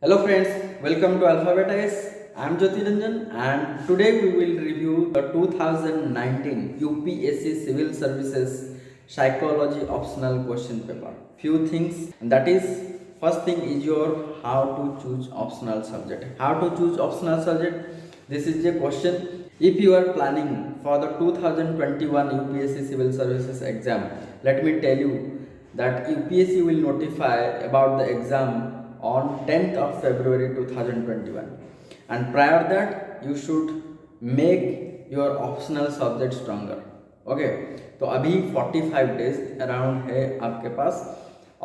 Hello friends, welcome to Alphabetize. I am Jyoti Ranjan and today we will review the 2019 UPSC Civil Services Psychology Optional Question Paper. Few things, that is, first thing is your how to choose optional subject. How to choose optional subject? This is a question. If you are planning for the 2021 UPSC Civil Services exam, let me tell you that UPSC will notify about the exam on 10th of February 2021, and prior that you should make your optional subject stronger. Okay तो अभी 45 days around है आपके पास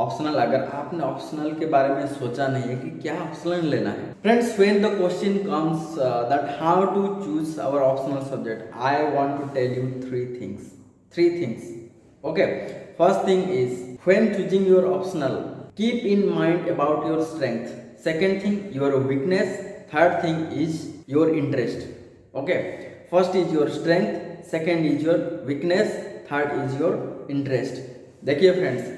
optional. अगर आपने optional के बारे में सोचा नहीं है कि क्या ऑप्शनल लेना है, friends, when the question comes that how to choose our optional subject, I want to tell you three things. Okay, first thing is when choosing your optional, keep in mind about your strength. Second thing, your weakness. Third thing is your interest. Okay, first is your strength, second is your weakness, third is your interest. देखिए friends,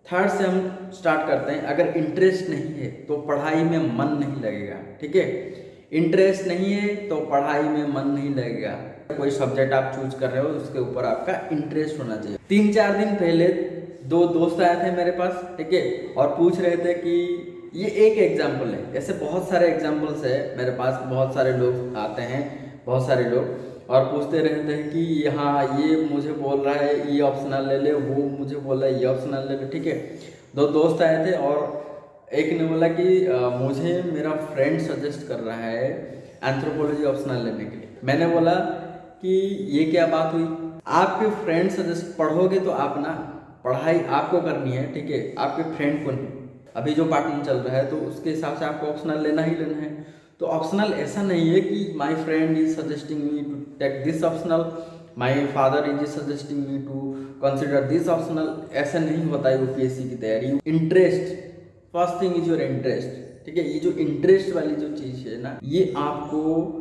third से हम start करते हैं। अगर interest नहीं है तो पढ़ाई में मन नहीं लगेगा। ठीक है, इंटरेस्ट नहीं है तो पढ़ाई में मन नहीं लगेगा। कोई सब्जेक्ट आप चूज कर रहे हो उसके ऊपर आपका इंटरेस्ट होना चाहिए। 3-4 दिन पहले दो दोस्त आए थे मेरे पास, ठीक है, और पूछ रहे थे कि ये एक एग्जाम्पल है, ऐसे बहुत सारे एग्जाम्पल्स है मेरे पास। बहुत सारे लोग आते हैं, बहुत सारे लोग, और पूछते रहते हैं कि हाँ ये मुझे बोल रहा है ये ऑप्शनल ले ले, वो मुझे बोल रहा है ये ऑप्शनल ले ले। ठीक है, दो दोस्त आए थे और एक ने बोला कि मुझे मेरा फ्रेंड सजेस्ट कर रहा है एंथ्रोपोलॉजी ऑप्शनल लेने के लिए। मैंने बोला कि ये क्या बात हुई, आपके फ्रेंड सजेस्ट पढ़ोगे तो आप ना, पढ़ाई आपको करनी है, ठीक है, आपके फ्रेंड को नहीं। अभी जो पार्टनर चल रहा है तो उसके हिसाब से आपको ऑप्शनल लेना ही लेना है। तो ऑप्शनल ऐसा नहीं है कि my friend is suggesting me to take this optional, my father is suggesting me to consider this optional. ऐसा नहीं होता है यूपीएससी की तैयारी। Interest, first thing is your interest. ठीक है, ये जो इंटरेस्ट वाली जो चीज़ है ना, ये आपको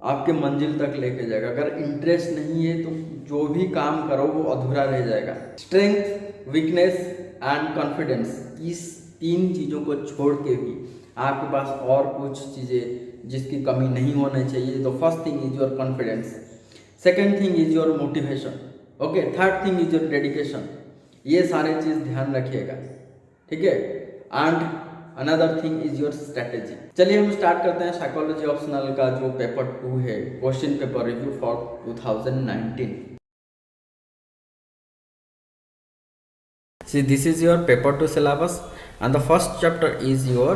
आपके मंजिल तक लेके जाएगा। अगर इंटरेस्ट नहीं है तो जो भी काम करो वो अधूरा रह जाएगा। स्ट्रेंथ, वीकनेस एंड कॉन्फिडेंस, इस 3 चीज़ों को छोड़ के भी आपके पास और कुछ चीज़ें जिसकी कमी नहीं होनी चाहिए। तो first thing is your confidence, second thing is your motivation, okay, third thing is your dedication. ये सारे चीज़ ध्यान रखिएगा, ठीक है, and another thing is your strategy. चलिए हम स्टार्ट करते हैं साइकोलॉजी ऑप्शनल का जो पेपर 2 है, question paper review for 2019। See, this is your paper 2 syllabus and the first chapter is your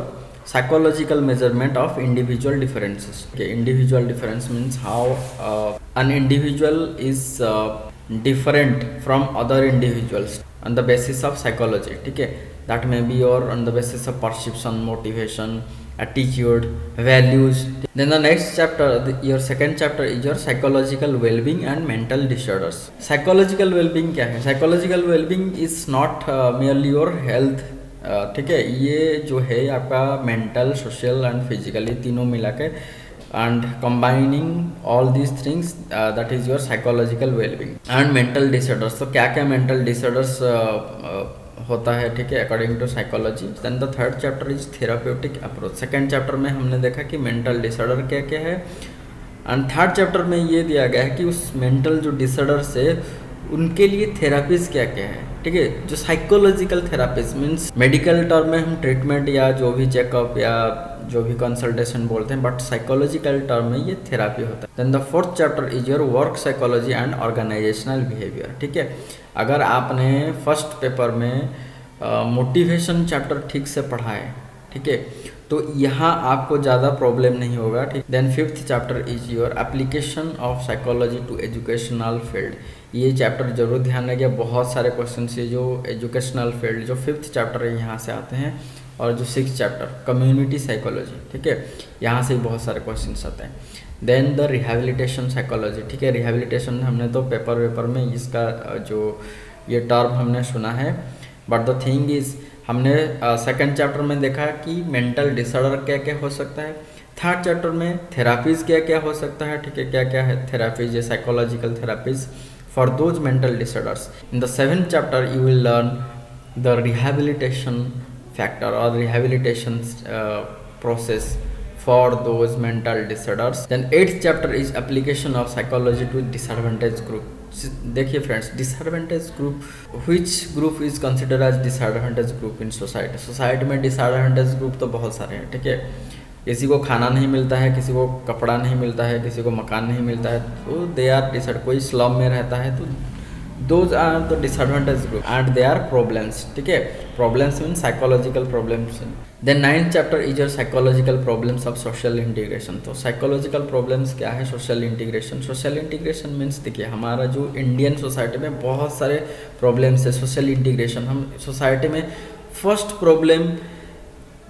psychological measurement of individual differences. Okay, individual difference means how an individual is different from other individuals on the basis of psychology. ठीक है, that may be your on the basis of perception, motivation, attitude, values. Then the next chapter, your second chapter is your psychological well-being and mental disorders. Psychological well-being क्या है? Psychological well-being is not merely your health. ठीक है, ये जो है आपका mental, social and physically तीनों मिला के and combining all these things, that is your psychological well-being and mental disorders. तो क्या क्या mental disorders होता है, ठीक है, according to psychology. Then the third chapter is therapeutic approach. Second chapter में हमने देखा कि मेंटल डिसऑर्डर क्या क्या है, एंड थर्ड चैप्टर में ये दिया गया है कि उस मेंटल जो डिसऑर्डर्स है उनके लिए थेरापीज क्या क्या है। ठीक है, जो psychological therapies means medical term में हम ट्रीटमेंट या जो भी चेकअप या जो भी कंसल्टेशन बोलते हैं, बट साइकोलॉजिकल टर्म में ये थेरापी होता है। Then the fourth chapter is your work psychology and organizational behaviour. ठीक है, अगर आपने फर्स्ट पेपर में मोटिवेशन चैप्टर ठीक से पढ़ा है, ठीक है, तो यहाँ आपको ज़्यादा प्रॉब्लम नहीं होगा। ठीक, then fifth chapter is your application of psychology to educational field. ये चैप्टर जरूर ध्यान रखिए, बहुत सारे क्वेश्चन है जो एजुकेशनल फील्ड जो फिफ्थ चैप्टर है यहाँ से आते हैं, और जो सिक्स चैप्टर कम्युनिटी साइकोलॉजी, ठीक है, यहाँ से बहुत सारे क्वेश्चन आते हैं। Then the rehabilitation psychology. ठीक है, रिहैबिलिटेशन हमने तो पेपर में इसका जो ये टर्म हमने सुना है, बट द थिंग इज हमने सेकंड चैप्टर में देखा कि मेंटल डिसऑर्डर क्या क्या हो सकता है, थर्ड चैप्टर में थेरापीज क्या क्या हो सकता है, ठीक है, क्या क्या है थेरापीज, ये psychological therapies for those mental disorders. In the seventh chapter you will learn the rehabilitation factor or rehabilitation process for those mental disorders. Then 8th chapter is application of psychology to disadvantaged group. देखिए friends, disadvantage group, which group is considered as disadvantaged group in society. Society में disadvantage group तो बहुत सारे हैं, ठीक है। किसी को खाना नहीं मिलता है, किसी को कपड़ा नहीं मिलता है, किसी को मकान नहीं मिलता है, तो दे आर डिसएड, कोई स्लम में रहता है, तो those are the disadvantage group and they are problems, ठीक है। Problems mean psychological problems. Then 9th chapter is your psychological problems of social integration. तो साइकोलॉजिकल प्रॉब्लम्स क्या है? Social integration. Social integration means देखिए, हमारा जो इंडियन सोसाइटी में बहुत सारे प्रॉब्लम्स है सोशल इंटीग्रेशन। हम सोसाइटी में फर्स्ट प्रॉब्लम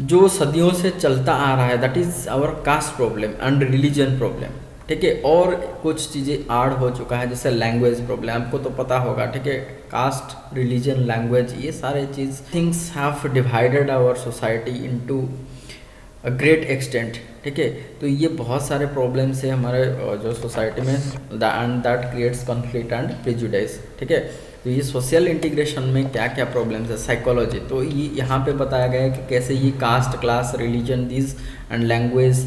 जो सदियों से चलता आ रहा है, that is our caste problem and religion problem, ठीक है। और कुछ चीज़ें ऐड हो चुका है, जैसे लैंग्वेज प्रॉब्लम, आपको तो पता होगा, ठीक है। कास्ट, रिलीजन, लैंग्वेज, ये सारे चीज़ things have divided our society into a great extent, ठीक है। तो ये बहुत सारे प्रॉब्लम्स है हमारे जो सोसाइटी में, and that creates conflict and prejudice, ठीक है। तो ये सोशल इंटीग्रेशन में क्या क्या प्रॉब्लम्स है, साइकोलॉजी, तो ये यहाँ पे बताया गया है कि कैसे ये caste, class, religion, this and language,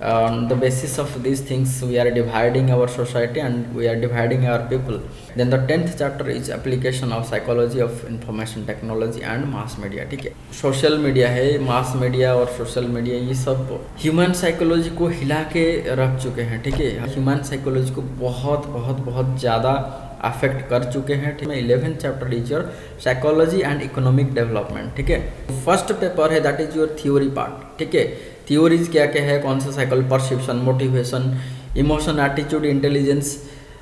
on the basis of these things we are dividing our society and we are dividing our people. Then the 10th chapter is application of psychology of information technology and mass media, ठीक है। Social media है, mass media और social media, ये सब human psychology को हिला के रख चुके हैं, ठीक है। ह्यूमन साइकोलॉजी को बहुत बहुत बहुत ज़्यादा अफेक्ट कर चुके हैं, ठीक है। 11th chapter is your psychology and economic development, ठीक है। फर्स्ट पेपर है that is your theory part, ठीक है। थ्योरीज क्या क्या है, कौन सा cycle, perception, motivation, emotion, attitude, intelligence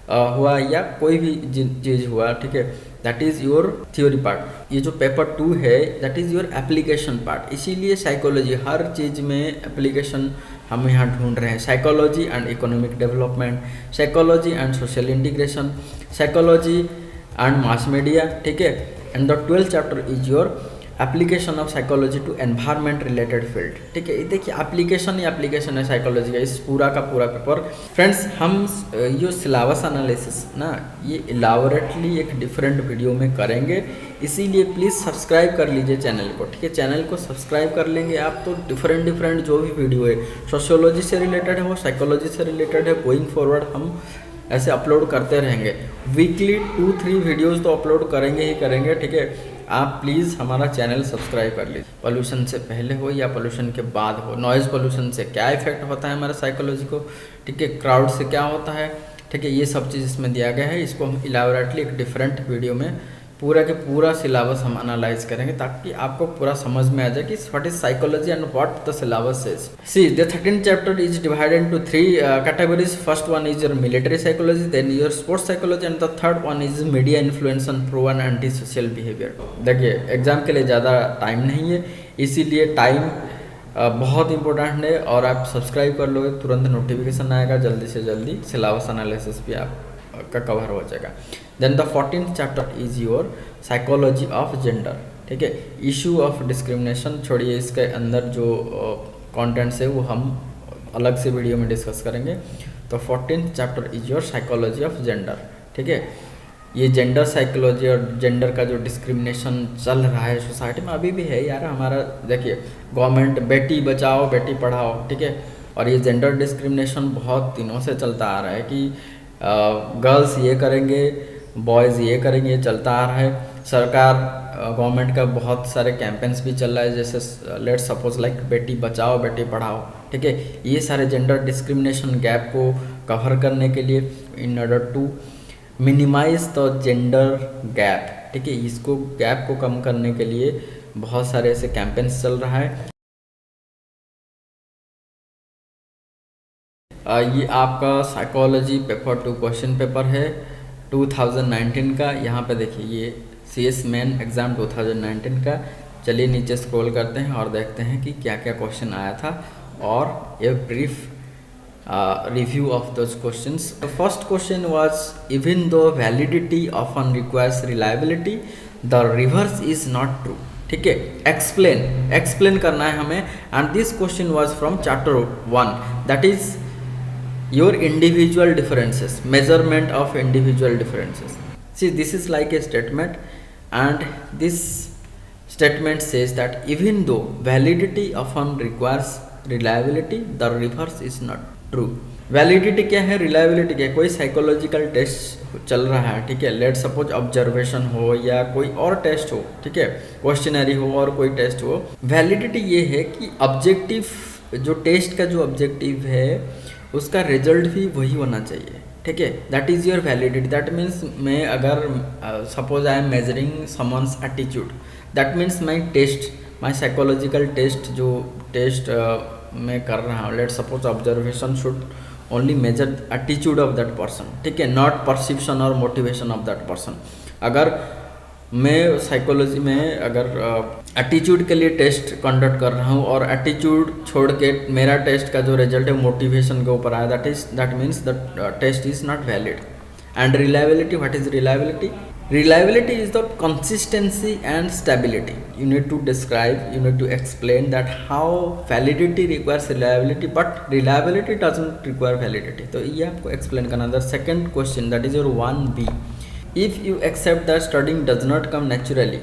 हुआ या कोई भी चीज़ हुआ, ठीक है, that is your theory part. ये जो पेपर 2 है that is your application part. इसीलिए साइकोलॉजी, हर चीज़ में एप्लीकेशन हम यहाँ ढूंढ रहे हैं। Psychology and economic development, psychology and social integration, psychology and mass media, ठीक है। And the 12th chapter is your application of psychology to environment related field, ठीक है। देखिए एप्लीकेशन ही एप्लीकेशन है साइकोलॉजी का, इस पूरा का पूरा पेपर। फ्रेंड्स, हम ये सिलेबस एनालिसिस ना, ये इलाबोरेटली एक डिफरेंट वीडियो में करेंगे, इसीलिए प्लीज़ सब्सक्राइब कर लीजिए चैनल को, ठीक है। चैनल को सब्सक्राइब कर लेंगे आप तो डिफरेंट जो भी वीडियो है सोशियोलॉजी से रिलेटेड है, वो साइकोलॉजी से रिलेटेड है, गोइंग फॉरवर्ड हम ऐसे अपलोड करते रहेंगे। वीकली 2-3 वीडियोज़ तो अपलोड करेंगे ही करेंगे, ठीक है। आप प्लीज़ हमारा चैनल सब्सक्राइब कर लीजिए। पोल्यूशन से पहले हो या पोल्यूशन के बाद हो, नॉइज़ पोल्यूशन से क्या इफेक्ट होता है हमारे साइकोलॉजी को, ठीक है। क्राउड से क्या होता है, ठीक है। ये सब चीज़ इसमें दिया गया है, इसको हम इलाबोरेटली एक डिफरेंट वीडियो में पूरा के पूरा सिलेबस हम एनालाइज करेंगे, ताकि आपको पूरा समझ में आ जाए कि what is psychology and what the syllabus is. See the 13th chapter is divided into 3 categories. First one is your military psychology, then your sports psychology, and the third one is media influence on proven anti social behaviour. देखिए exam के लिए ज़्यादा time नहीं है, इसीलिए time बहुत important है, और आप सब्सक्राइब कर लोगे तुरंत नोटिफिकेशन आएगा, जल्दी से जल्दी सिलेबस एनालिसिस भी आप का कवर हो जाएगा। Then the 14th chapter is your psychology of gender, ठीक है। इशू ऑफ डिस्क्रिमिनेशन छोड़िए, इसके अंदर जो कंटेंट्स है वो हम अलग से वीडियो में डिस्कस करेंगे। तो 14th chapter is your psychology of gender, ठीक है। ये जेंडर साइकोलॉजी और जेंडर का जो डिस्क्रिमिनेशन चल रहा है सोसाइटी में अभी भी है यार। हमारा देखिए गवर्नमेंट बेटी बचाओ बेटी पढ़ाओ, ठीक है, और ये जेंडर डिस्क्रिमिनेशन बहुत दिनों से चलता आ रहा है कि गर्ल्स ये करेंगे, बॉयज़ ये करेंगे, ये चलता आ रहा है। सरकार गवर्नमेंट का बहुत सारे कैंपेन्स भी चल रहा है, जैसे let's suppose like Beti Bachao Beti Padhao, ठीक है। ये सारे जेंडर डिस्क्रिमिनेशन गैप को कवर करने के लिए, in order to minimize the gender gap, ठीक है, इसको गैप को कम करने के लिए बहुत सारे ऐसे कैंपेन्स चल रहा है। ये आपका साइकोलॉजी पेपर 2 क्वेश्चन पेपर है 2019 का। यहाँ पे देखिए ये CS मेन एग्ज़ाम 2019 का। चलिए नीचे स्क्रॉल करते हैं और देखते हैं कि क्या क्या क्वेश्चन आया था, और एक brief review of those questions. The first question was, even though validity often requires reliability, the reverse is not true, ठीक है। explain करना है हमें, and this question was from chapter 1, that is your individual differences, measurement of individual differences. See, this is like a statement, and this statement says that even though validity often requires reliability, the reverse is not true. Validity क्या है, reliability क्या है? कोई psychological test चल रहा है, ठीक है, लेट सपोज ऑब्जर्वेशन हो या कोई और टेस्ट हो, ठीक है, क्वेश्चनरी हो और कोई टेस्ट हो, वैलिडिटी ये है कि ऑब्जेक्टिव, जो टेस्ट का जो ऑब्जेक्टिव है उसका रिजल्ट भी वही होना चाहिए, ठीक है, that is your validity. That means मैं अगर suppose I am measuring someone's attitude, that means my test, my psychological test, जो टेस्ट मैं कर रहा हूँ, let suppose observation should only measure attitude of that person, ठीक है, नॉट परसेप्शन और मोटिवेशन ऑफ दैट पर्सन। अगर मैं साइकोलॉजी में अगर एटीट्यूड के लिए टेस्ट कंडक्ट कर रहा हूँ और एटीट्यूड छोड़ के मेरा टेस्ट का जो रिजल्ट है मोटिवेशन के ऊपर आया, that means that test is not valid. And reliability, what is reliability? Reliability is the consistency and stability. You need to describe, you need to explain that how validity requires reliability, but reliability doesn't require validity. तो ये आपको explain करना। The second question, that is your 1B. If you accept that studying does not come naturally,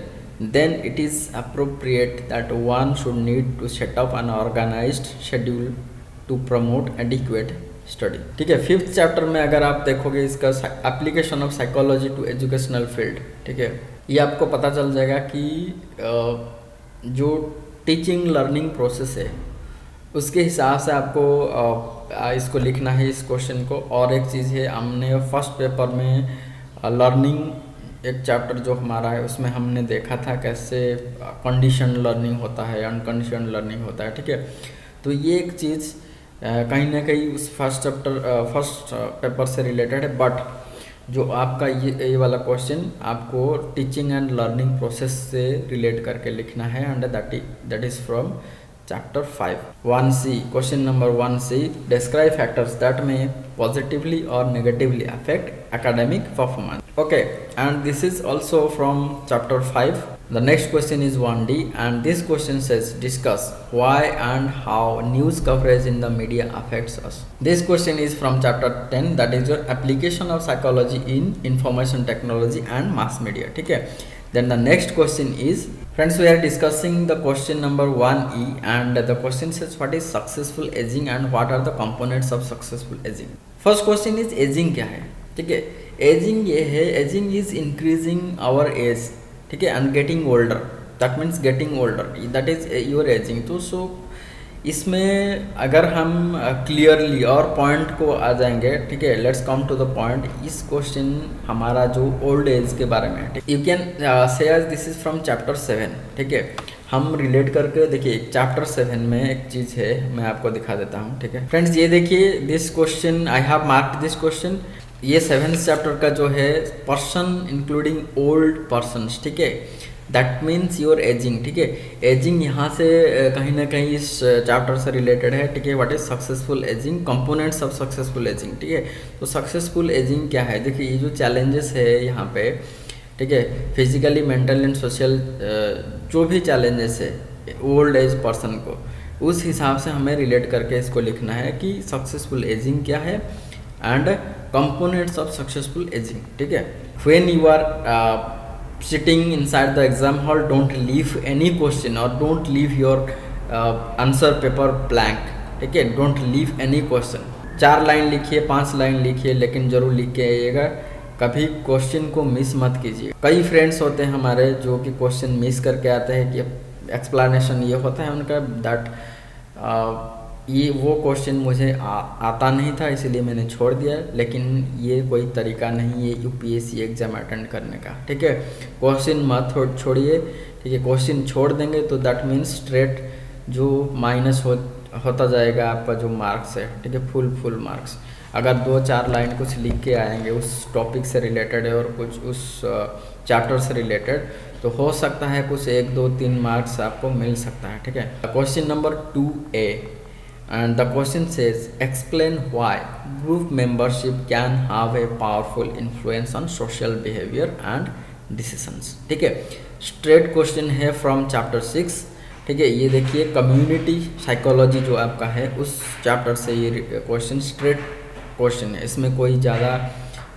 then it is appropriate that one should need to set up an organized schedule to promote adequate study, ठीक है। Fifth chapter में अगर आप देखोगे इसका application of psychology to educational field, ठीक है, ये आपको पता चल जाएगा कि जो टीचिंग लर्निंग प्रोसेस है उसके हिसाब से आपको इसको लिखना है, इस क्वेश्चन को। और एक चीज़ है, हमने फर्स्ट पेपर में लर्निंग एक चैप्टर जो हमारा है उसमें हमने देखा था कैसे कंडीशन लर्निंग होता है, अनकंडीशन लर्निंग होता है, ठीक है। तो ये एक चीज़ कहीं ना कहीं उस फर्स्ट पेपर से रिलेटेड है, बट जो आपका ये वाला क्वेश्चन आपको टीचिंग एंड लर्निंग प्रोसेस से रिलेट करके लिखना है, and that is from chapter 5। 1C, question number 1C, describe factors that में पॉजिटिवली और negatively affect academic performance. Okay, and this is also from chapter 5। The next question is 1D, and this question says discuss why and how news coverage in the media affects us. This question is from chapter 10, that is your application of psychology in information technology and mass media, ठीक है। Then the next question is, friends, we are discussing the question number 1E, and the question says what is successful aging and what are the components of successful aging. First question is aging क्या है, ठीक है। aging ये है, aging is increasing our age, ठीक है, and getting older, that means getting older, that is your ageing. तो सो इसमें अगर हम क्लियरली और पॉइंट को आ जाएंगे, ठीक है, let's come to the point. इस क्वेश्चन हमारा जो ओल्ड एज के बारे में है, you can say as this is from chapter 7, ठीक है। हम रिलेट करके देखिए, चैप्टर 7 में एक चीज़ है, मैं आपको दिखा देता हूँ, ठीक है फ्रेंड्स। ये देखिए, this question I have marked this question. ये 7th चैप्टर का जो है पर्सन इंक्लूडिंग ओल्ड पर्सनस, ठीक है, दैट मीन्स योर एजिंग, ठीक है। एजिंग यहाँ से कहीं ना कहीं इस चैप्टर से रिलेटेड है, ठीक है। What is successful ageing, components of successful ageing, ठीक है। तो सक्सेसफुल एजिंग क्या है, देखिए ये जो चैलेंजेस है यहाँ पे, ठीक है, फिजिकली, मेंटल एंड सोशल जो भी चैलेंजेस है ओल्ड एज पर्सन को, उस हिसाब से हमें रिलेट करके इसको लिखना है कि सक्सेसफुल एजिंग क्या है and components of successful aging, ठीक है। when you are sitting inside the exam hall, don't leave any question or don't leave your answer paper blank, ठीक है, don't leave any question। 4 line लिखिए, 5 line लिखिए, लेकिन जरूर लिख के आइएगा, कभी क्वेश्चन को मिस मत कीजिए। कई फ्रेंड्स होते हैं हमारे जो कि क्वेश्चन मिस करके आते हैं कि एक्सप्लेनेशन ये होता है उनका दैट ये वो क्वेश्चन मुझे आता नहीं था इसलिए मैंने छोड़ दिया, लेकिन ये कोई तरीका नहीं है यूपीएससी एग्जाम अटेंड करने का, ठीक है। क्वेश्चन मत छोड़िए, ठीक है। क्वेश्चन छोड़ देंगे तो दैट मीन्स स्ट्रेट जो माइनस होता जाएगा आपका जो मार्क्स है, ठीक है, फुल मार्क्स। अगर 2-4 लाइन कुछ लिख के आएंगे उस टॉपिक से रिलेटेड है और कुछ उस चैप्टर से रिलेटेड, तो हो सकता है कुछ 1, 2, 3 मार्क्स आपको मिल सकता है, ठीक है। Question number 2A, and the question says explain why group membership can have a powerful influence on social behavior and decisions, ठीक है। स्ट्रेट क्वेश्चन है फ्रॉम चैप्टर 6, ठीक है। ये देखिए, कम्युनिटी साइकोलॉजी जो आपका है उस चैप्टर से ये क्वेश्चन स्ट्रेट क्वेश्चन है, इसमें कोई ज़्यादा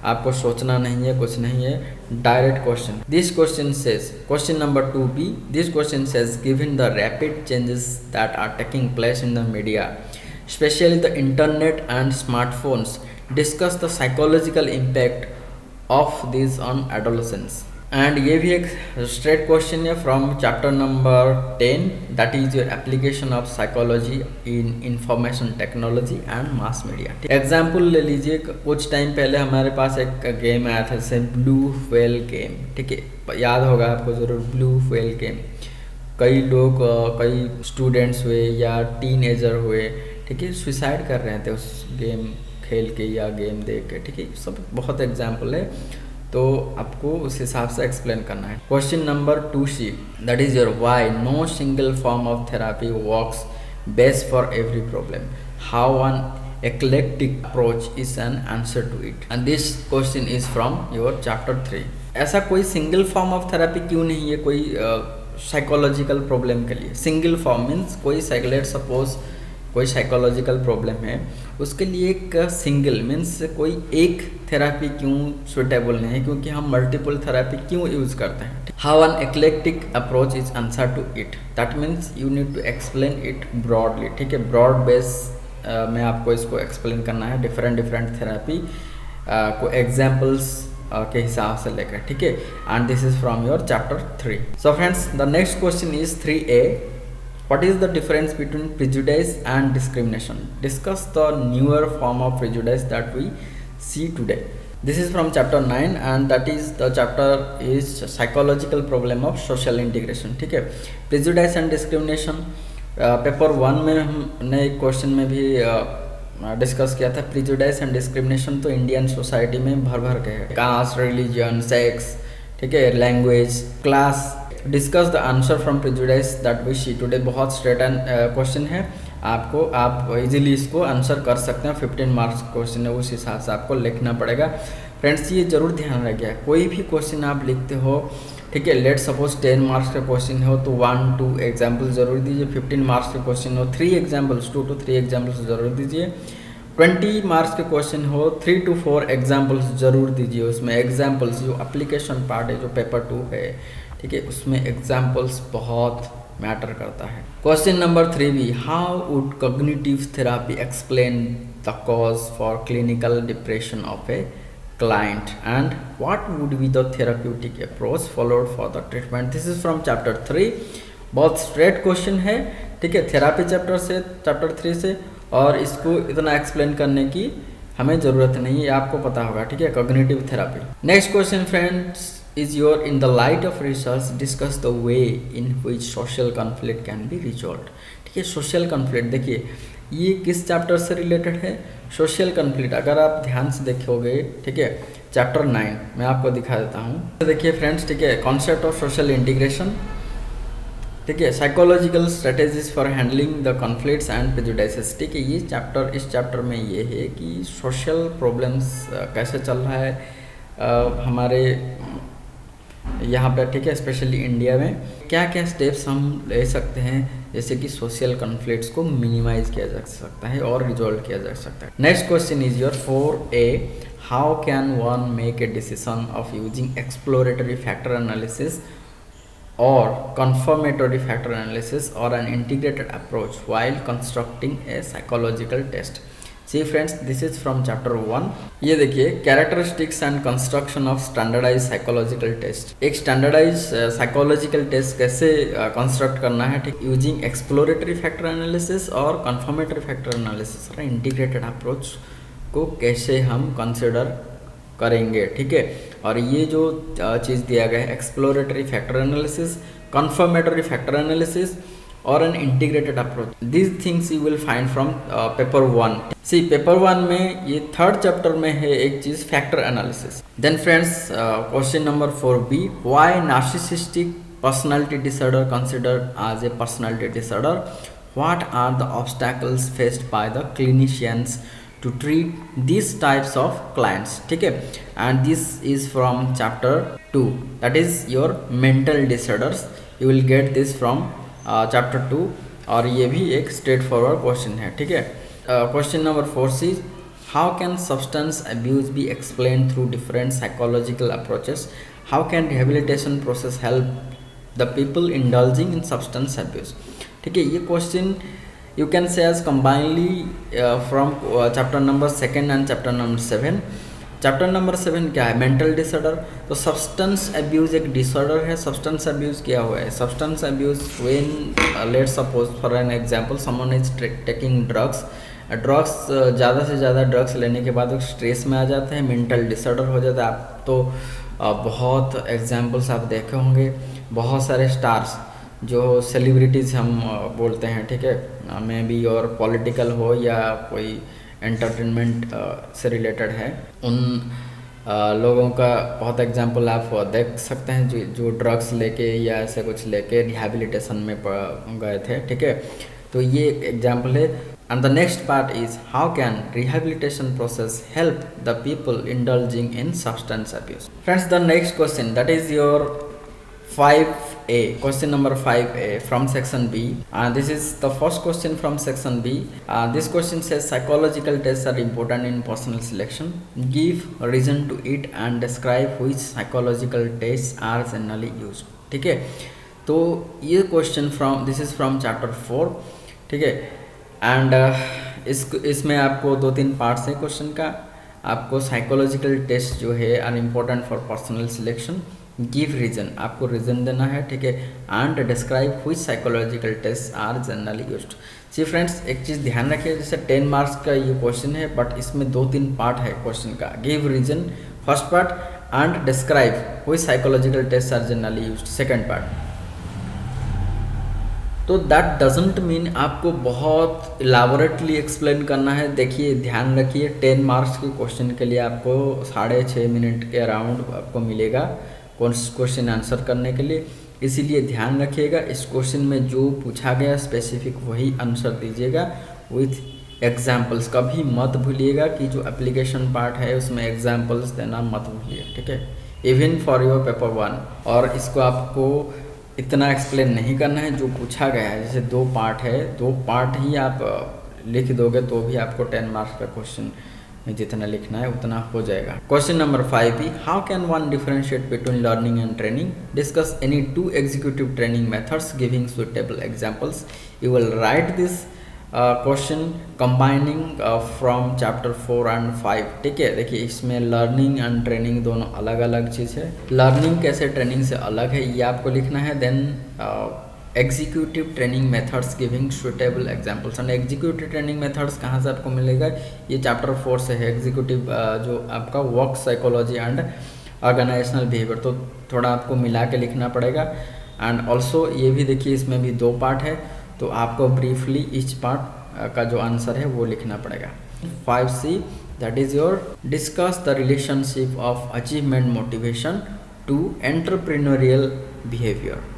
आपको सोचना नहीं है, कुछ नहीं है, direct question. This question says, question number 2B, this question says given the rapid changes that are taking place in the media, especially the internet and smartphones, discuss the psychological impact of this on adolescence. And ये भी एक straight question है from chapter number 10, that is your application of psychology in information technology and mass media. Example ले लीजिए, कुछ time पहले हमारे पास एक गेम आया था जैसे ब्लू व्हेल गेम, ठीक है, याद होगा आपको ज़रूर ब्लू व्हेल गेम। कई लोग, कई स्टूडेंट्स हुए या टीनेजर हुए, ठीक है, सुसाइड कर रहे थे उस गेम खेल के या गेम देख के, ठीक है, सब बहुत एग्जाम्पल है, तो आपको उस हिसाब से एक्सप्लेन करना है। Question number 2C, that is your why no single form of therapy works best for every problem, how an eclectic approach is an answer to it, and this question is from your chapter 3। ऐसा कोई single form of therapy क्यों नहीं है कोई psychological problem के लिए? Single form means कोई let suppose कोई साइकोलॉजिकल प्रॉब्लम है, उसके लिए एक सिंगल मीन्स कोई एक थेरापी क्यों सुटेबल नहीं है, क्योंकि हम मल्टीपल थेरापी क्यों यूज करते हैं। How an eclectic approach is answer to it, that means you need to explain it broadly, ठीक है, ब्रॉड बेस में आपको इसको एक्सप्लेन करना है, डिफरेंट थेरापी को एग्जाम्पल्स के हिसाब से लेकर, ठीक है, and this is from your chapter 3। So friends, the next question is 3A, what is the difference between prejudice and discrimination? Discuss the newer form of prejudice that we see today. This is from chapter 9 and that is the chapter is psychological problem of social integration, ठीक है। prejudice and discrimination paper 1 में हमने एक question में भी discuss किया था। Prejudice and discrimination तो इंडियन सोसाइटी में भर के है, कास्ट, रिलीजन, सेक्स, ठीक है, language, class. Discuss the answer from prejudice that we see today. बहुत स्ट्रेट एंड क्वेश्चन है, आप इजीली इसको आंसर कर सकते हैं। 15 मार्क्स क्वेश्चन है, उस हिसाब से आपको लिखना पड़ेगा। फ्रेंड्स, ये जरूर ध्यान रखिए, कोई भी क्वेश्चन आप लिखते हो, ठीक है, लेट सपोज 10 मार्क्स का क्वेश्चन हो तो 1-2 एग्जाम्पल जरूर दीजिए। 15 मार्क्स का क्वेश्चन हो 3 एग्जाम्पल्स, 2 to 3 एग्जाम्पल्स जरूर दीजिए। 20 मार्क्स के क्वेश्चन हो 3 to 4 एग्जाम्पल्स जरूर दीजिए। उसमें एग्जाम्पल्स जो एप्लीकेशन पार्ट है, जो पेपर 2 है, ठीक है, उसमें एग्जाम्पल्स बहुत मैटर करता है। Question number 3B, how would cognitive therapy explain the cause for clinical depression of A client and what would be the therapeutic approach followed for the treatment? This is from chapter 3। बहुत straight question है, ठीक है, therapy chapter 3 से, और इसको इतना explain करने की हमें ज़रूरत नहीं है, आपको पता होगा, ठीक है, cognitive therapy. Next question friends is your in the light of research discuss the way in which social conflict can be resolved। ठीक है, सोशल कॉन्फ्लिक्ट देखिए ये किस चैप्टर से रिलेटेड है? Social conflict. अगर आप ध्यान से देखोगे, ठीक है, चैप्टर 9 मैं आपको दिखा देता हूँ। तो देखिए फ्रेंड्स, ठीक है, कॉन्सेप्ट ऑफ सोशल इंटीग्रेशन, ठीक है, psychological strategies for handling the conflicts and prejudices. ठीक है, ये चैप्टर, इस चैप्टर में ये है कि सोशल प्रॉब्लम्स कैसे चल रहा है हमारे यहाँ पे, ठीक है, स्पेशली इंडिया में क्या क्या स्टेप्स हम ले सकते हैं जैसे कि सोशल कॉन्फ्लिक्ट्स को मिनिमाइज किया जा सकता है और रिजॉल्व किया जा सकता है। Next question is your 4A, how can one make a decision of using exploratory factor analysis or confirmatory factor analysis or an integrated approach while constructing a psychological test। See friends, this is from chapter 1। ये देखिए, characteristics and construction of standardized psychological test। एक standardized psychological test कैसे construct करना है, ठीक, using exploratory factor analysis और confirmatory factor analysis और integrated approach को कैसे हम consider करेंगे, ठीक है। और ये जो चीज़ दिया गया है, exploratory factor analysis, confirmatory factor analysis और an integrated approach, these things you will find from paper 1। See paper 1 में ये 3rd चैप्टर में है एक चीज़, factor analysis. Then friends, question number 4B, why narcissistic personality disorder considered as a personality disorder, what are the obstacles faced by the clinicians to treat these types of clients, ठीक है, and this is from chapter 2, that is your mental disorders। you will get this from chapter 2 और ये भी एक straight forward question है, ठीक है। Question number 4C, how can substance abuse be explained through different psychological approaches, how can rehabilitation process help the people indulging in substance abuse. ठीक है, ये question you can say as combinedly from chapter number 2 and chapter number 7. Chapter number 7 क्या है, mental disorder. तो substance abuse एक disorder है. Substance abuse क्या हुआ है, substance abuse when let suppose for an example someone is taking drugs. ज़्यादा से ज़्यादा ड्रग्स लेने के बाद वो स्ट्रेस में आ जाते हैं, मेंटल डिसऑर्डर हो जाता है. आप तो बहुत एग्जांपल्स आप देखे होंगे, बहुत सारे स्टार्स जो सेलिब्रिटीज़ हम बोलते हैं, ठीक है, मे बी और पॉलिटिकल हो या कोई एंटरटेनमेंट से रिलेटेड है, उन लोगों का बहुत एग्जांपल आप देख सकते हैं जो ड्रग्स लेके या ऐसे कुछ लेके रिहैबिलिटेशन में गए थे. ठीक है, तो ये एक एग्जांपल है. And the next part is how can rehabilitation process help the people indulging in substance abuse. Friends, the next question that is your 5A, question number 5A from section B. This is the first question from section B. This question says psychological tests are important in personal selection. Give a reason to it and describe which psychological tests are generally used. ठीक है, तो ये question this is from chapter 4. ठीक है, and इसमें आपको 2-3 parts हैं question का. आपको साइकोलॉजिकल टेस्ट जो है are important for personnel selection. Give reason, आपको रीजन देना है. ठीक है, and describe which psychological test are generally used. See friends, एक चीज़ ध्यान रखिए, जैसे 10 मार्क्स का ये क्वेश्चन है बट इसमें 2-3 पार्ट है क्वेश्चन का. Give reason first part and describe which psychological test are generally used second part. तो दैट डजंट मीन आपको बहुत इलाबोरेटली एक्सप्लेन करना है. देखिए, ध्यान रखिए, 10 मार्क्स के क्वेश्चन के लिए आपको 6.5 मिनट के अराउंड आपको मिलेगा क्वेश्चन आंसर करने के लिए. इसीलिए ध्यान रखिएगा, इस क्वेश्चन में जो पूछा गया स्पेसिफिक वही आंसर दीजिएगा विथ एग्जाम्पल्स. कभी मत भूलिएगा कि जो एप्लीकेशन पार्ट है उसमें एग्जाम्पल्स देना मत भूलिए. ठीक है, इवन फॉर योर पेपर 1. और इसको आपको इतना एक्सप्लेन नहीं करना है, जो पूछा गया है. जैसे 2 पार्ट है, 2 पार्ट ही आप लिख दोगे तो भी आपको 10 मार्क्स का क्वेश्चन में जितना लिखना है उतना हो जाएगा. Question number 5B, how can one differentiate between learning and training. Discuss any 2 executive training methods giving suitable examples. You will write this question combining from chapter 4 and 5. ठीक है, देखिए इसमें लर्निंग एंड ट्रेनिंग दोनों अलग अलग चीज़ है. Learning कैसे training से अलग है ये आपको लिखना है. Then executive training methods giving suitable examples. And executive training methods कहाँ से आपको मिलेगा, ये चैप्टर 4 से है. एग्जीक्यूटिव जो आपका work psychology and organizational behaviour, तो थोड़ा आपको मिला के लिखना पड़ेगा. एंड ऑल्सो ये भी देखिए, इसमें भी 2 पार्ट है, तो आपको ब्रीफली ईच पार्ट का जो आंसर है वो लिखना पड़ेगा. 5C, that is your discuss the relationship of achievement motivation to entrepreneurial behaviour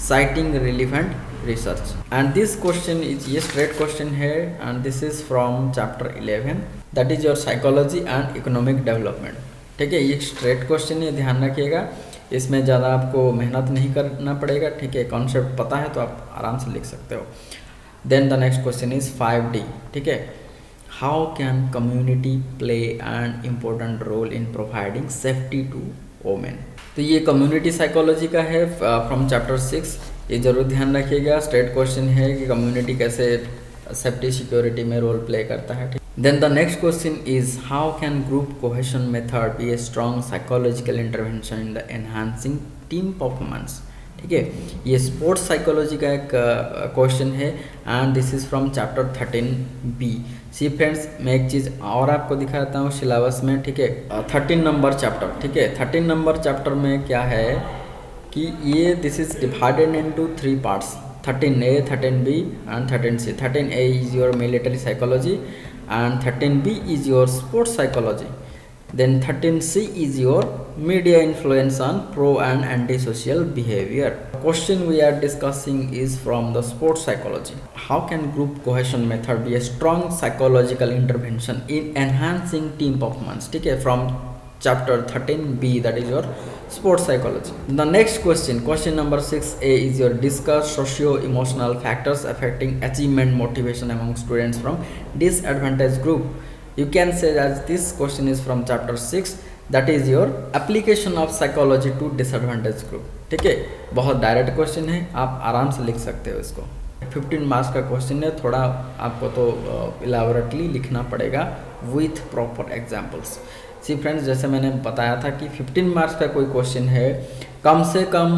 citing relevant research. And this question is ये straight question है, and this is from chapter 11, that is your psychology and economic development. ठीक है, ये straight question है, ध्यान रखिएगा. इसमें ज़्यादा आपको मेहनत नहीं करना पड़ेगा. ठीक है, कॉन्सेप्ट पता है तो आप आराम से लिख सकते हो. Then the next question is 5D. ठीक है, how can community play an important role in providing safety to women. तो ये कम्युनिटी साइकोलॉजी का है फ्रॉम चैप्टर 6. ये जरूर ध्यान रखिएगा, स्ट्रेट क्वेश्चन है कि कम्युनिटी कैसे सेफ्टी सिक्योरिटी में रोल प्ले करता है. Then the next question is how can group cohesion method be a strong psychological intervention in the enhancing team performance. ठीक है, ये स्पोर्ट्स साइकोलॉजी का एक क्वेश्चन है and this is from chapter 13B. See friends, मैं एक चीज़ और आपको दिखाता हूँ सिलेबस में. ठीक है, 13 नंबर चैप्टर. ठीक है, 13 नंबर चैप्टर में क्या है कि ये this is divided into 3 parts, 13A, 13B and 13C. 13A is your military psychology and 13B is your sports psychology. Then 13C is your media influence on pro and antisocial behavior. The question we are discussing is from the sports psychology. How can group cohesion method be a strong psychological intervention in enhancing team performance? ठीक है, from chapter 13B, that is your sports psychology. The next question, question number 6A is your discuss socio-emotional factors affecting achievement motivation among students from disadvantaged group. You can say that this question is from chapter 6, that is your application of psychology to disadvantaged group. ठीक है, बहुत direct question है, आप आराम से लिख सकते हो इसको। 15 मार्क्स का क्वेश्चन है, थोड़ा आपको तो इलाबोरेटली लिखना पड़ेगा with proper examples. See friends, जैसे मैंने बताया था कि 15 मार्क्स का कोई क्वेश्चन है, कम से कम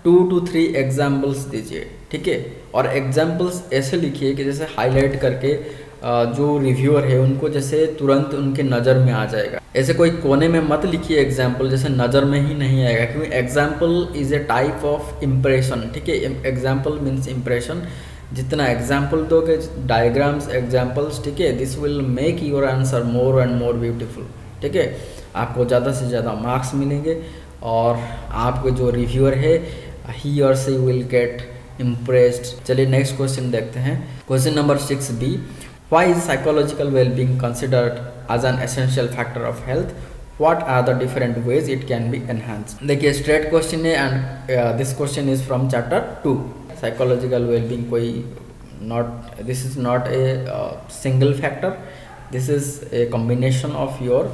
2 to 3 एग्जाम्पल्स दीजिए, ठीक है। और एग्जाम्पल्स ऐसे लिखिए कि जैसे हाईलाइट करके जो रिव्यूअर है उनको जैसे तुरंत उनके नज़र में आ जाएगा। ऐसे कोई कोने में मत लिखिए एग्जाम्पल, जैसे नज़र में ही नहीं आएगा, क्योंकि example is a type of impression, ठीक है। Example means impression. जितना एग्जाम्पल दोगे, डायग्राम्स, एग्जाम्पल्स, ठीक है, this will make your answer more and more beautiful, ठीक है। आपको ज़्यादा से ज़्यादा मार्क्स मिलेंगे और आपके जो रिव्यूअर है ही और सी विल गेट इम्प्रेस्ड। चलिए नेक्स्ट क्वेश्चन देखते हैं। Question number 6B, why is psychological well-being considered as an essential factor of health? What are the different ways it can be enhanced? देखिए स्ट्रेट क्वेश्चन है and this question is from chapter 2। Psychological wellbeing कोई not, this is not a single factor, this is a combination of your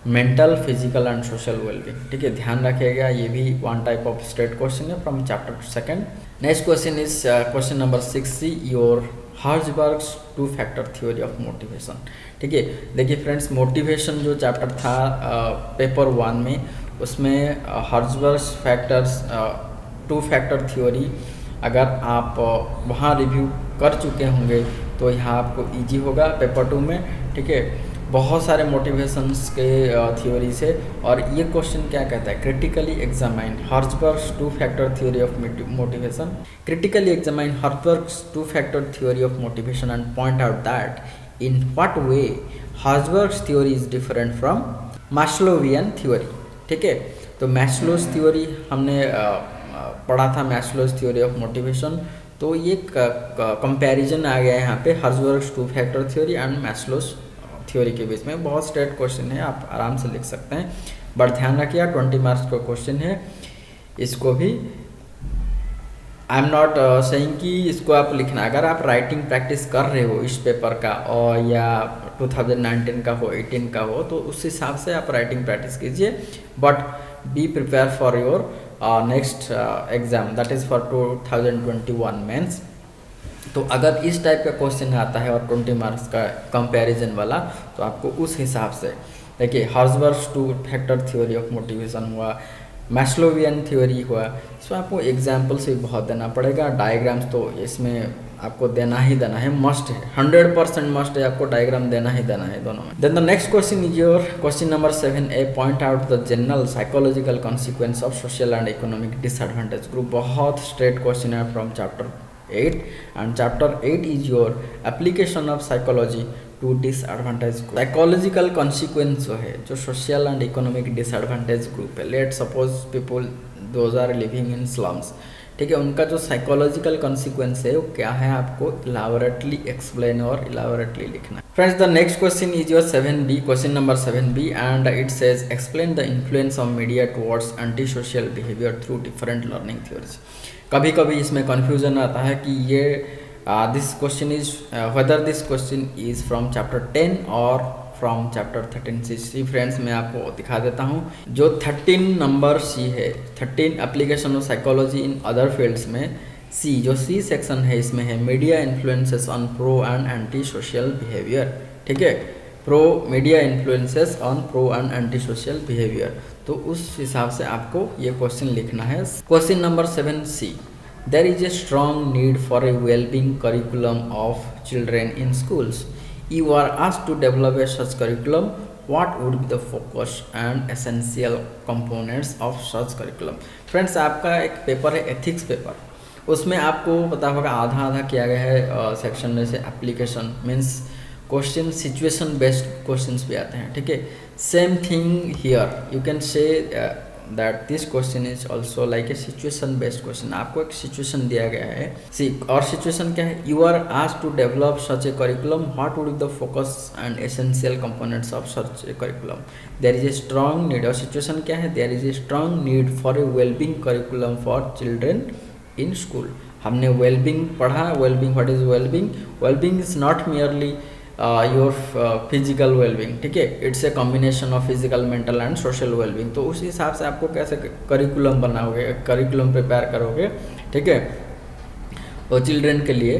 mental, physical and social wellbeing, ठीक है। ध्यान रखिएगा, ये भी one type of straight question है from chapter 2। Next question is question number 6C, your Herzberg's 2 factor theory of motivation, ठीक है। देखिए फ्रेंड्स, मोटिवेशन जो चैप्टर था पेपर 1 में, उसमें हर्ज़बर्ग्स फैक्टर्स 2 फैक्टर थ्योरी अगर आप वहाँ रिव्यू कर चुके होंगे तो यहाँ आपको इजी होगा पेपर 2 में, ठीक है। बहुत सारे मोटिवेशंस के थ्योरीज है और ये क्वेश्चन क्या कहता है, critically examine Herzberg's 2 factor theory of motivation. Critically examine Herzberg's 2 factor theory of motivation and point out that in what way Herzberg's theory is different from Maslovian theory, ठीक है। तो मैस्लोज थ्योरी हमने पढ़ा था, Maslow's theory of motivation, तो ये comparison आ गया है यहाँ पे हर्ज़बर्ग्स 2 factor theory and Maslow's theory के बीच में। बहुत स्ट्रेट क्वेश्चन है, आप आराम से लिख सकते हैं, बट ध्यान रखिए 20 मार्क्स का क्वेश्चन है। इसको भी आई एम नॉट सेइंग कि इसको आप लिखना, अगर आप राइटिंग प्रैक्टिस कर रहे हो इस पेपर का और या 2019 का हो, 18 का हो, तो उस हिसाब से आप राइटिंग प्रैक्टिस कीजिए, but be prepare for your next exam, that is for 2021 mains. तो अगर इस टाइप का क्वेश्चन आता है और 20 मार्क्स का कंपैरिजन वाला, तो आपको उस हिसाब से देखिए हर्ज़बर्ग्स 2 फैक्टर थ्योरी ऑफ मोटिवेशन हुआ, मैस्लोवियन थ्योरी हुआ, इसमें आपको एग्जाम्पल से बहुत देना पड़ेगा। डायग्राम्स तो इसमें आपको देना ही देना है, मस्ट है, 100% मस्ट है, आपको डायग्राम देना ही देना है दोनों में। Then the next question is your question number 7A, point out the general psychological consequence of social and economic disadvantage group. बहुत स्ट्रेट क्वेश्चन है from chapter 8 and chapter 8 is your application of psychology to disadvantage group। Psychological consequence जो है, जो social and economic disadvantage group है, let suppose people those are living in slums, ठीक है, उनका जो साइकोलॉजिकल कॉन्सिक्वेंस है वो क्या है, आपको इलाबोरेटली एक्सप्लेन और इलाबोरेटली लिखना है। Friends, the next question is your 7B, question number 7B, and it says explain the influence of media towards anti social behaviour through different learning theories. कभी कभी इसमें कन्फ्यूजन आता है कि ये this question is whether this question is from chapter 10 और from chapter 13। C friends, मैं आपको दिखा देता हूँ, जो 13 नंबर C है, 13 application of psychology in other fields में C, जो C सेक्शन है इसमें है media influences on pro and anti social behaviour, ठीक है, pro media influences on pro and anti social behaviour. तो उस हिसाब से आपको ये क्वेश्चन लिखना है। Question number 7C, there is a strong need for a wellbeing curriculum of children in schools. You are asked to develop a such curriculum. What would be the focus and essential components of such curriculum? Friends, आपका एक paper है ethics paper, उसमें आपको पता होगा आधा आधा किया गया है सेक्शन में से application means question, situation based questions भी आते हैं, ठीक है। Same thing here, you can say that this question is also like a situation based question. आपको एक सिचुएशन दिया गया है, सी, और सिचुएशन क्या है, you are asked to develop such a curriculum, what would be the focus and essential components of such a curriculum. There is a strong need, और situation क्या है, there is a strong need for a wellbeing curriculum for children in school. हमने wellbeing पढ़ा, wellbeing, what is wellbeing, wellbeing is not merely your physical wellbeing, ठीक है, it's a combination of physical, mental and social wellbeing. तो उस हिसाब से आपको कैसे करिकुलम बनाओगे, करिकुलम प्रिपेयर करोगे, ठीक है, तो चिल्ड्रन के लिए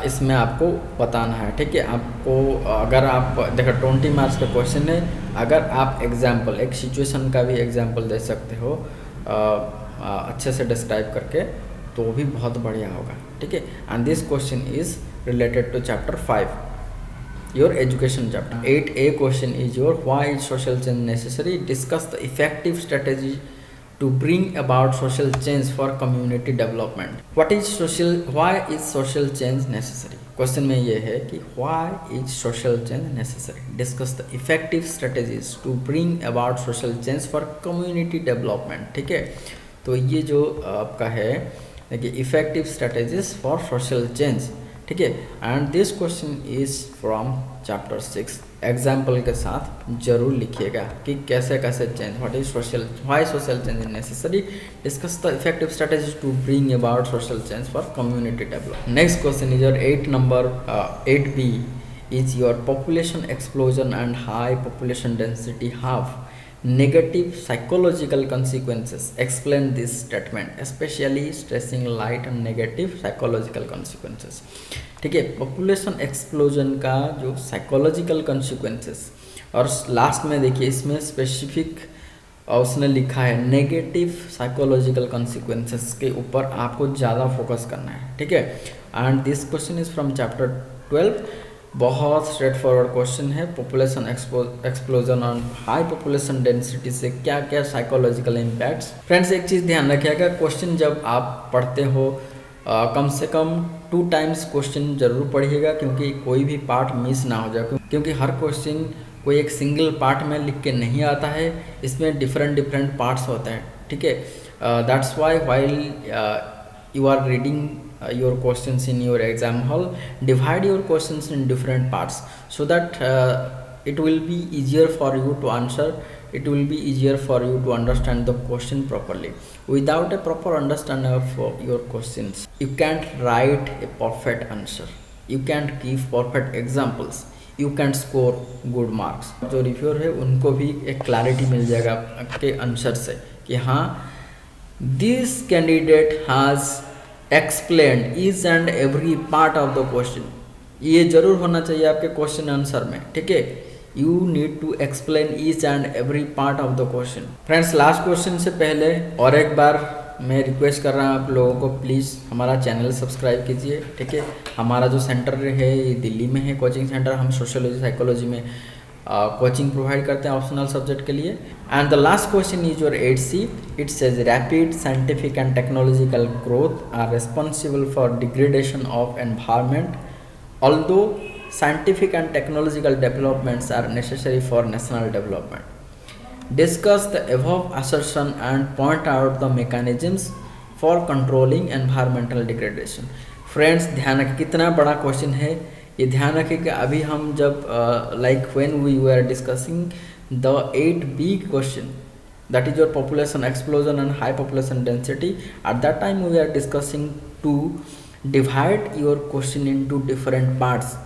इसमें आपको बताना है, ठीक है। आपको अगर आप देखो 20 मार्क्स का क्वेश्चन है, अगर आप एग्जाम्पल एक सिचुएशन का भी एग्जाम्पल दे सकते हो अच्छे से डिस्क्राइब करके, तो भी बहुत बढ़िया होगा, ठीक है। And this question is related to chapter 5 your education chapter। 8A question is your why is social change necessary, discuss the effective strategy to bring about social change for community development। what is social, why is social change necessary, question में ये है कि why is social change necessary, discuss the effective strategies to bring about social change for community development, ठीक है। तो ये जो आपका है देखिए effective strategies for social change, ठीक है। And this question is from chapter 6। Example के साथ जरूर लिखिएगा कि कैसे कैसे change, what is social, why social change is necessary, discuss the effective strategy to bring about social change for community development. Next question is your 8 number 8B is your population explosion and high population density have negative psychological consequences, explain this statement, especially stressing light on negative psychological consequences, ठीक है। Population explosion का जो psychological consequences, और last में देखिए इसमें specific उसने लिखा है नेगेटिव साइकोलॉजिकल consequences के ऊपर आपको ज़्यादा फोकस करना है, ठीक है। And this question is from chapter 12। बहुत स्ट्रेट फॉरवर्ड क्वेश्चन है। पॉपुलेशन एक्सप्लोजन और हाई पॉपुलेशन डेंसिटी से क्या क्या साइकोलॉजिकल इम्पैक्ट्स। फ्रेंड्स एक चीज़ ध्यान रखिएगा, क्वेश्चन जब आप पढ़ते हो कम से कम 2 टाइम्स क्वेश्चन जरूर पढ़िएगा, क्योंकि कोई भी पार्ट मिस ना हो जाए, क्योंकि हर क्वेश्चन कोई एक सिंगल पार्ट में लिख के नहीं आता है, इसमें डिफरेंट पार्ट्स होते हैं, ठीक है। That's why while you are reading your questions in your exam hall, divide your questions in different parts so that it will be easier for you to answer, it will be easier for you to understand the question properly. Without a proper understanding of your questions, you can't write a perfect answer, you can't give perfect examples, you can't score good marks। जो reviewer है उनको भी एक clarity मिल जाएगा आपके answer से कि हाँ this candidate has explained each and every part of the question। ये जरूर होना चाहिए आपके क्वेश्चन आंसर में, ठीक है। you need to explain each and every part of the question। Friends last question से पहले और एक बार मैं रिक्वेस्ट कर रहा हूँ आप लोगों को, प्लीज़ हमारा चैनल सब्सक्राइब कीजिए, ठीक है। हमारा जो सेंटर है ये दिल्ली में है, कोचिंग सेंटर। हम सोशियोलॉजी साइकोलॉजी में कोचिंग प्रोवाइड करते हैं ऑप्शनल सब्जेक्ट के लिए। And the last question is your 8C। It says rapid scientific and technological growth are responsible for degradation of environment, although scientific and technological developments are necessary for national development। Discuss the above assertion and point out the mechanisms for controlling environmental degradation। Friends ध्यान रखें कितना बड़ा question है, ये ध्यान रखें कि अभी हम जब like when we were discussing the 8B question, that is your population explosion and high population density, at that time we are discussing to divide your question into different parts।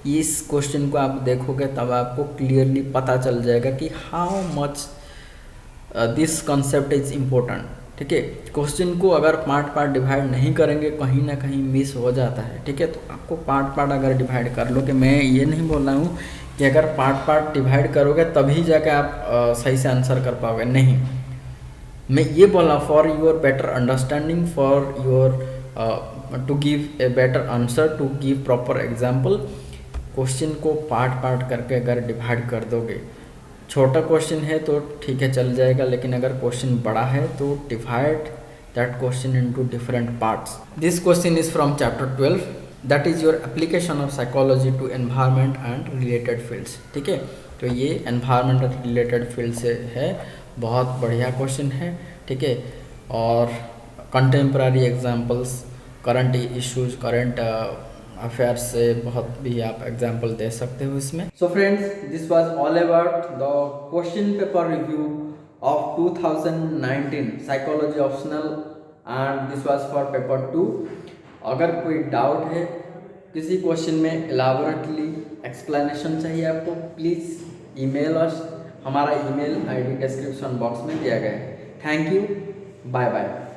इस question को आप देखोगे तब आपको clearly पता चल जाएगा कि how much this concept is important, ठीक है। क्वेश्चन को अगर पार्ट डिवाइड नहीं करेंगे कहीं ना कहीं मिस हो जाता है, ठीक है। तो आपको पार्ट अगर डिवाइड कर लो, कि मैं ये नहीं बोल रहा हूँ कि अगर पार्ट डिवाइड करोगे तभी जाके आप सही से आंसर कर पाओगे, नहीं। मैं ये बोल रहा हूँ for your better understanding, for your to give a better answer, to give proper example. Question को पार्ट करके अगर डिवाइड कर दोगे, छोटा क्वेश्चन है तो ठीक है चल जाएगा, लेकिन अगर क्वेश्चन बड़ा है तो divide that question into different parts. This question is from chapter 12, that is your application of psychology to environment and related fields, ठीक है। तो ये एनवायरनमेंट एंड रिलेटेड फील्ड से है, बहुत बढ़िया क्वेश्चन है, ठीक है। और contemporary examples, current issues, current affairs से बहुत भी आप एग्जाम्पल दे सकते हो इसमें। So friends this was all about the question paper review of 2019 psychology optional, and this was for paper 2। अगर कोई डाउट है किसी क्वेश्चन में एलाबोरेटली एक्सप्लेनेशन चाहिए आपको, प्लीज़ ईमेल अस। हमारा ईमेल आईडी डिस्क्रिप्शन बॉक्स में दिया गया है। Thank you, bye bye.